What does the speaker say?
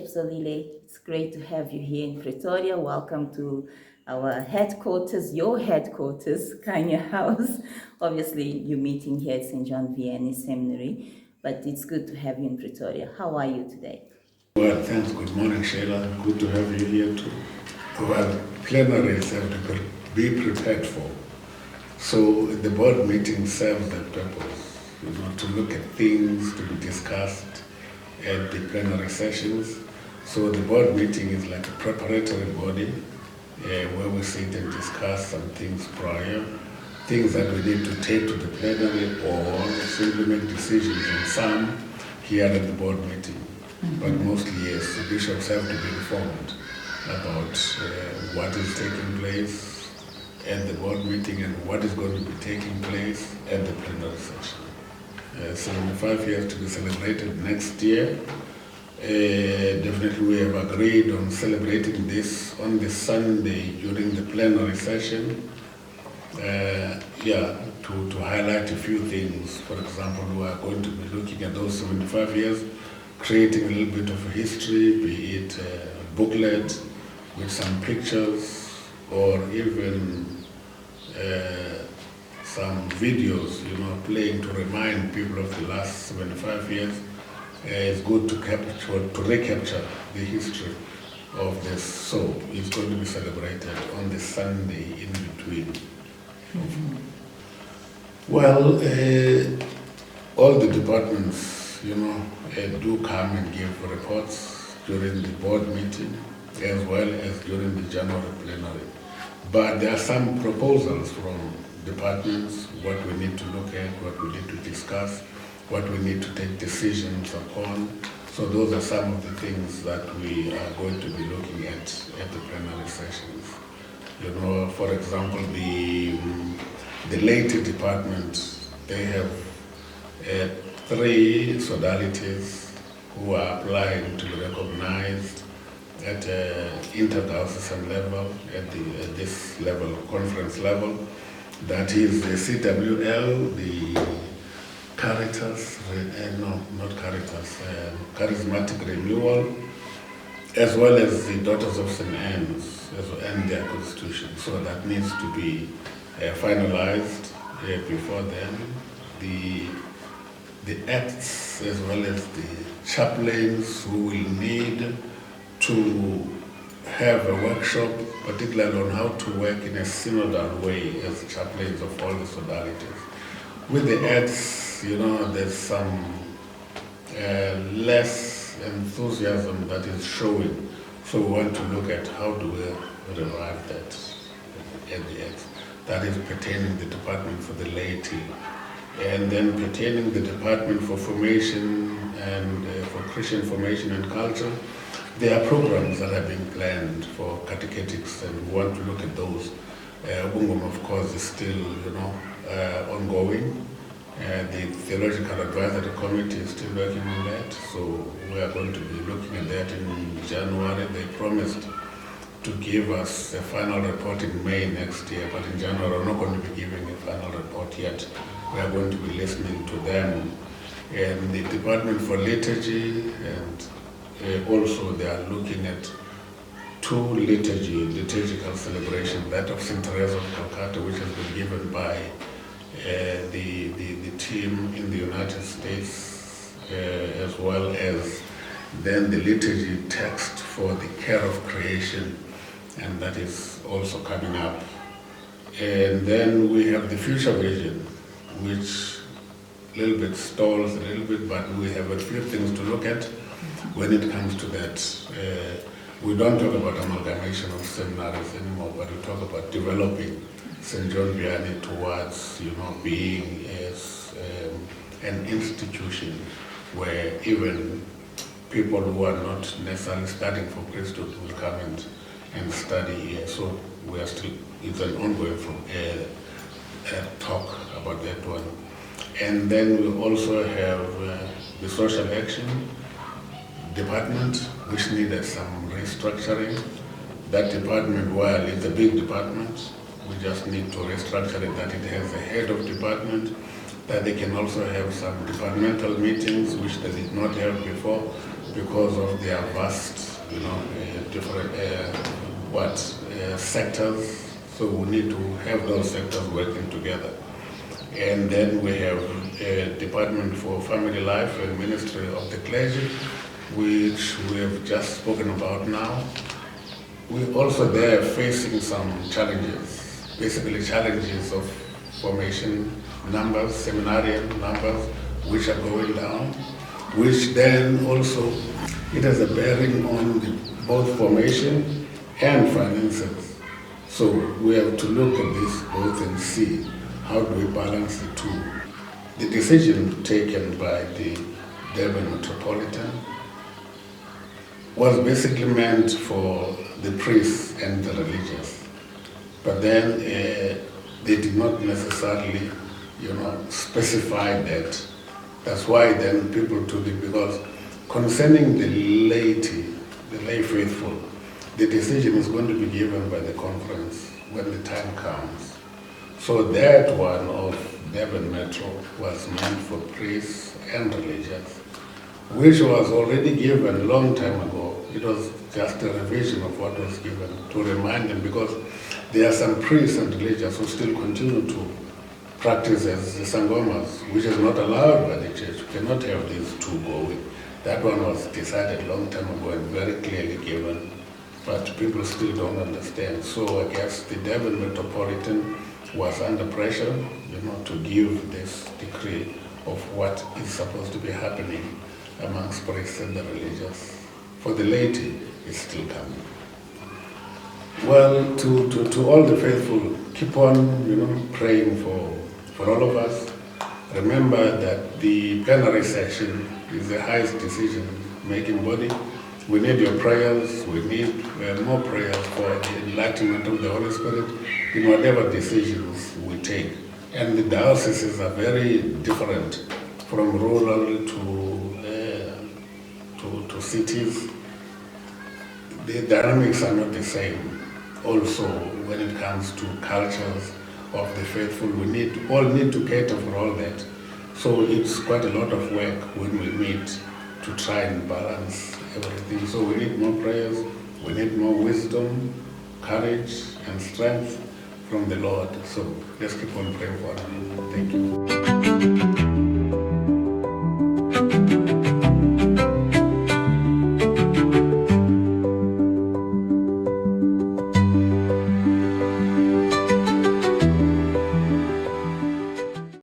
Archbishop Zolile. It's great to have you here in Pretoria. Welcome to our headquarters, your headquarters, Kanya House. Obviously, you're meeting here at St. John Vianney Seminary, but it's good to have you in Pretoria. How are you today? Well, thanks. Good morning, Sheila. Good to have you here too. Well, plenaries have to be prepared for. So the board meeting serves that purpose, to look at things to be discussed at the plenary sessions. So the board meeting is like a preparatory body where we sit and discuss some things prior, things that we need to take to the plenary or simply make decisions on some here at the board meeting. But mostly, yes, the bishops have to be informed about what is taking place at the board meeting and what is going to be taking place at the plenary session. 75 years to be celebrated next year. Definitely we have agreed on celebrating this on the Sunday during the plenary session. To highlight a few things. For example, we are going to be looking at those 75 years, creating a little bit of a history, be it a booklet with some pictures or even some videos, playing to remind people of the last 75 years. It's good to recapture the history of this. So it's going to be celebrated on the Sunday in between. Mm-hmm. Well, all the departments, do come and give reports during the board meeting as well as during the January plenary. But there are some proposals from departments, what we need to look at, what we need to discuss, what we need to take decisions upon. So those are some of the things that we are going to be looking at the plenary sessions. For example, the laity department, they have 3 sodalities who are applying to be recognized at interdiocesan level, at this level, conference level. That is the CWL, the Caritas, Charismatic Renewal, as well as the Daughters of St. Anne's and their constitution. So that needs to be finalized before then. The acts as well as the chaplains who will need to have a workshop, particularly on how to work in a synodal way as chaplains of all the sodalities. With the acts, there's some less enthusiasm that is showing. So we want to look at how do we revive that at the acts. That is pertaining the department for the laity. And then pertaining the department for formation and for Christian formation and culture, there are programs that are being planned for catechetics, and we want to look at those. Bungoma, of course, is still, ongoing. The Theological Advisory Committee is still working on that, so we are going to be looking at that in January. They promised to give us a final report in May next year, but in January we're not going to be giving a final report yet. We are going to be listening to them. And the Department for Liturgy, and also they are looking at 2 liturgical celebrations, that of St. Teresa of Calcutta, which has been given by the team in the United States, as well as then the liturgy text for the care of creation, and that is also coming up. And then we have the future vision, which a little bit stalls a little bit, but we have a few things to look at when it comes to that. We don't talk about amalgamation of seminaries anymore, but we talk about developing St. John Vianney towards, being as an institution where even people who are not necessarily studying for priesthood will come and study here. So we are still, it's an ongoing talk about that one. And then we also have the social action department, which needed some restructuring. That department, while it's a big department, we just need to restructure it, that it has a head of department, that they can also have some departmental meetings, which they did not have before, because of their vast, different sectors. So we need to have those sectors working together. And then we have a Department for Family Life and Ministry of the Clergy, which we have just spoken about now. We also there facing some challenges, basically challenges of formation numbers, seminarian numbers, which are going down, which then also, it has a bearing on both formation and finances. So we have to look at this both and see how do we balance the two. The decision taken by the Durban Metropolitan was basically meant for the priests and the religious. But then they did not necessarily, specify that. That's why then people took it, because concerning the laity, the lay faithful, the decision is going to be given by the conference when the time comes. So that one of Durban Metro was meant for priests and religious, which was already given a long time ago. It was just a revision of what was given to remind them, because there are some priests and religious who still continue to practice as the Sangomas, which is not allowed by the church. You cannot have these two going. That one was decided a long time ago and very clearly given, but people still don't understand. So I guess the Durban Metropolitan was under pressure, to give this decree of what is supposed to be happening amongst priests and the religious. For the laity, it's still coming. Well, to all the faithful, keep on, praying for all of us. Remember that the plenary session is the highest decision-making body. We need your prayers. We need more prayers for the enlightenment of the Holy Spirit in whatever decisions we take. And the dioceses are very different, from rural to cities. The dynamics are not the same. Also, when it comes to cultures of the faithful, we all need to cater for all that. So it's quite a lot of work when we meet to try and balance everything. So we need more prayers, we need more wisdom, courage, and strength from the Lord. So let's keep on praying for him. Thank you.